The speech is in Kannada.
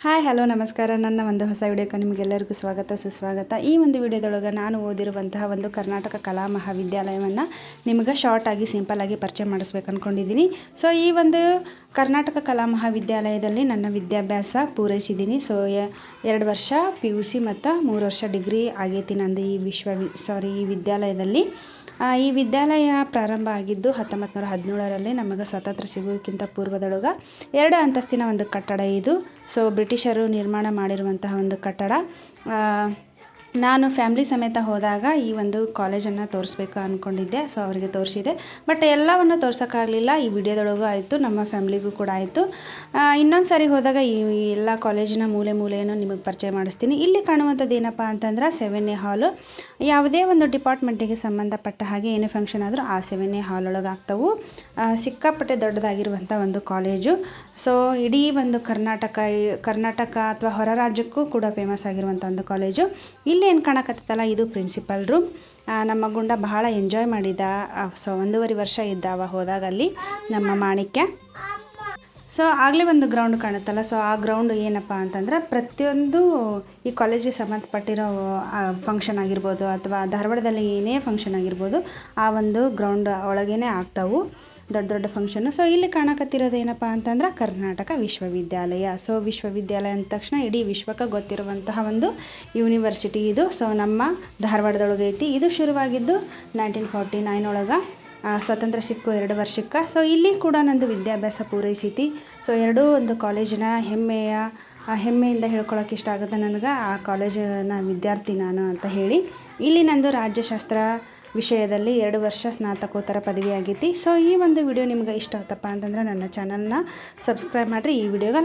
ಹಾಯ್ ಹಲೋ ನಮಸ್ಕಾರ. ನನ್ನ ಒಂದು ಹೊಸ ವಿಡಿಯೋಕ್ಕೆ ನಿಮಗೆಲ್ಲರಿಗೂ ಸ್ವಾಗತ ಸುಸ್ವಾಗತ. ಈ ಒಂದು ವಿಡಿಯೋದೊಳಗೆ ನಾನು ಓದಿರುವಂತಹ ಒಂದು ಕರ್ನಾಟಕ ಕಲಾ ಮಹಾವಿದ್ಯಾಲಯವನ್ನು ನಿಮಗೆ ಶಾರ್ಟಾಗಿ ಸಿಂಪಲ್ಲಾಗಿ ಪರಿಚಯ ಮಾಡಿಸ್ಬೇಕು ಅಂದ್ಕೊಂಡಿದ್ದೀನಿ. ಸೊ ಈ ಒಂದು ಕರ್ನಾಟಕ ಕಲಾ ಮಹಾವಿದ್ಯಾಲಯದಲ್ಲಿ ನನ್ನ ವಿದ್ಯಾಭ್ಯಾಸ ಪೂರೈಸಿದ್ದೀನಿ. ಸೊ 2 ವರ್ಷ PUC ಮತ್ತು 3 ವರ್ಷ ಡಿಗ್ರಿ ಆಗೈತಿ ನಂದು ಈ ವಿದ್ಯಾಲಯದಲ್ಲಿ. ಈ ವಿದ್ಯಾಲಯ ಪ್ರಾರಂಭ ಆಗಿದ್ದು 1917ರಲ್ಲಿ. ನಮಗೆ ಸ್ವಾತಂತ್ರ್ಯ ಸಿಗೋಕ್ಕಿಂತ ಪೂರ್ವದೊಳಗೆ 2 ಅಂತಸ್ತಿನ ಒಂದು ಕಟ್ಟಡ ಇದು. ಸೊ ಬ್ರಿಟಿಷರು ನಿರ್ಮಾಣ ಮಾಡಿರುವಂತಹ ಒಂದು ಕಟ್ಟಡ. ನಾನು ಫ್ಯಾಮ್ಲಿ ಸಮೇತ ಹೋದಾಗ ಈ ಒಂದು ಕಾಲೇಜನ್ನು ತೋರಿಸ್ಬೇಕು ಅಂದ್ಕೊಂಡಿದ್ದೆ. ಸೊ ಅವರಿಗೆ ತೋರಿಸಿದೆ, ಬಟ್ ಎಲ್ಲವನ್ನು ತೋರ್ಸೋಕ್ಕಾಗಲಿಲ್ಲ. ಈ ವಿಡಿಯೋದೊಳಗೂ ಆಯಿತು, ನಮ್ಮ ಫ್ಯಾಮ್ಲಿಗೂ ಕೂಡ ಆಯಿತು. ಇನ್ನೊಂದು ಸಾರಿ ಹೋದಾಗ ಈ ಎಲ್ಲ ಕಾಲೇಜಿನ ಮೂಲೆಯನ್ನು ನಿಮಗೆ ಪರಿಚಯ ಮಾಡಿಸ್ತೀನಿ. ಇಲ್ಲಿ ಕಾಣುವಂಥದ್ದು ಏನಪ್ಪ ಅಂತಂದ್ರೆ 7A ಹಾಲು. ಯಾವುದೇ ಒಂದು ಡಿಪಾರ್ಟ್ಮೆಂಟಿಗೆ ಸಂಬಂಧಪಟ್ಟ ಹಾಗೆ ಏನೇ ಫಂಕ್ಷನ್ ಆದರೂ ಆ 7A ಹಾಲೊಳಗೆ ಆಗ್ತವೆ. ಸಿಕ್ಕಾಪಟ್ಟೆ ದೊಡ್ಡದಾಗಿರುವಂಥ ಒಂದು ಕಾಲೇಜು. ಸೊ ಇಡೀ ಒಂದು ಕರ್ನಾಟಕ ಅಥವಾ ಹೊರ ರಾಜ್ಯಕ್ಕೂ ಕೂಡ ಫೇಮಸ್ ಆಗಿರುವಂಥ ಒಂದು ಕಾಲೇಜು. ಇಲ್ಲಿ ಏನು ಕಾಣಕತ್ತಲ್ಲ, ಇದು ಪ್ರಿನ್ಸಿಪಲ್ ರೂಮ್. ನಮ್ಮ ಗುಂಡ ಬಹಳ ಎಂಜಾಯ್ ಮಾಡಿದ. ಸೊ 1.5 ವರ್ಷ ಇದ್ದಾವ ಹೋದಾಗ ಅಲ್ಲಿ ನಮ್ಮ ಮಾಣಿಕ್ಯ. ಸೊ ಆಗಲೇ ಒಂದು ಗ್ರೌಂಡ್ ಕಾಣುತ್ತಲ್ಲ, ಸೊ ಆ ಗ್ರೌಂಡ್ ಏನಪ್ಪ ಅಂತಂದ್ರೆ ಪ್ರತಿಯೊಂದು ಈ ಕಾಲೇಜಿಗೆ ಸಂಬಂಧಪಟ್ಟಿರೋ ಫಂಕ್ಷನ್ ಆಗಿರ್ಬೋದು ಅಥವಾ ಧಾರವಾಡದಲ್ಲಿ ಏನೇ ಫಂಕ್ಷನ್ ಆಗಿರ್ಬೋದು ಆ ಒಂದು ಗ್ರೌಂಡ್ ಒಳಗೇ ಆಗ್ತಾವೆ ದೊಡ್ಡ ಫಂಕ್ಷನ್ನು. ಸೊ ಇಲ್ಲಿ ಕಾಣಕತ್ತಿರೋದು ಏನಪ್ಪ ಅಂತಂದ್ರೆ ಕರ್ನಾಟಕ ವಿಶ್ವವಿದ್ಯಾಲಯ. ಸೊ ವಿಶ್ವವಿದ್ಯಾಲಯ ಅಂದ ತಕ್ಷಣ ಇಡೀ ವಿಶ್ವಕ್ಕೆ ಗೊತ್ತಿರುವಂತಹ ಒಂದು ಯೂನಿವರ್ಸಿಟಿ ಇದು. ಸೊ ನಮ್ಮ ಧಾರವಾಡದೊಳಗೆ ಐತಿ. ಇದು ಶುರುವಾಗಿದ್ದು 1949 ಒಳಗೆ, ಸ್ವಾತಂತ್ರ್ಯ ಸಿಕ್ಕು 2 ವರ್ಷಕ್ಕೆ. ಸೊ ಇಲ್ಲಿ ಕೂಡ ನಂದು ವಿದ್ಯಾಭ್ಯಾಸ ಪೂರೈಸೈತಿ. ಸೊ ಎರಡೂ ಒಂದು ಕಾಲೇಜಿನ ಹೆಮ್ಮೆಯಿಂದ ಹೇಳ್ಕೊಳಕ್ಕೆ ಇಷ್ಟ ಆಗುತ್ತೆ ನನಗೆ. ಆ ಕಾಲೇಜಿನ ವಿದ್ಯಾರ್ಥಿ ನಾನು ಅಂತ ಹೇಳಿ. ಇಲ್ಲಿ ನಂದು ರಾಜ್ಯಶಾಸ್ತ್ರ ವಿಷಯದಲ್ಲಿ 2 ವರ್ಷ ಸ್ನಾತಕೋತ್ತರ ಪದವಿ ಆಗೈತಿ. ಸೊ ಈ ಒಂದು ವಿಡಿಯೋ ನಿಮ್ಗೆ ಇಷ್ಟ ಆಯ್ತಪ್ಪ ಅಂತಂದ್ರೆ ನನ್ನ ಚಾನಲ್ನ ಸಬ್ಸ್ಕ್ರೈಬ್ ಮಾಡಿರಿ. ಈ ವಿಡಿಯೋಗೆ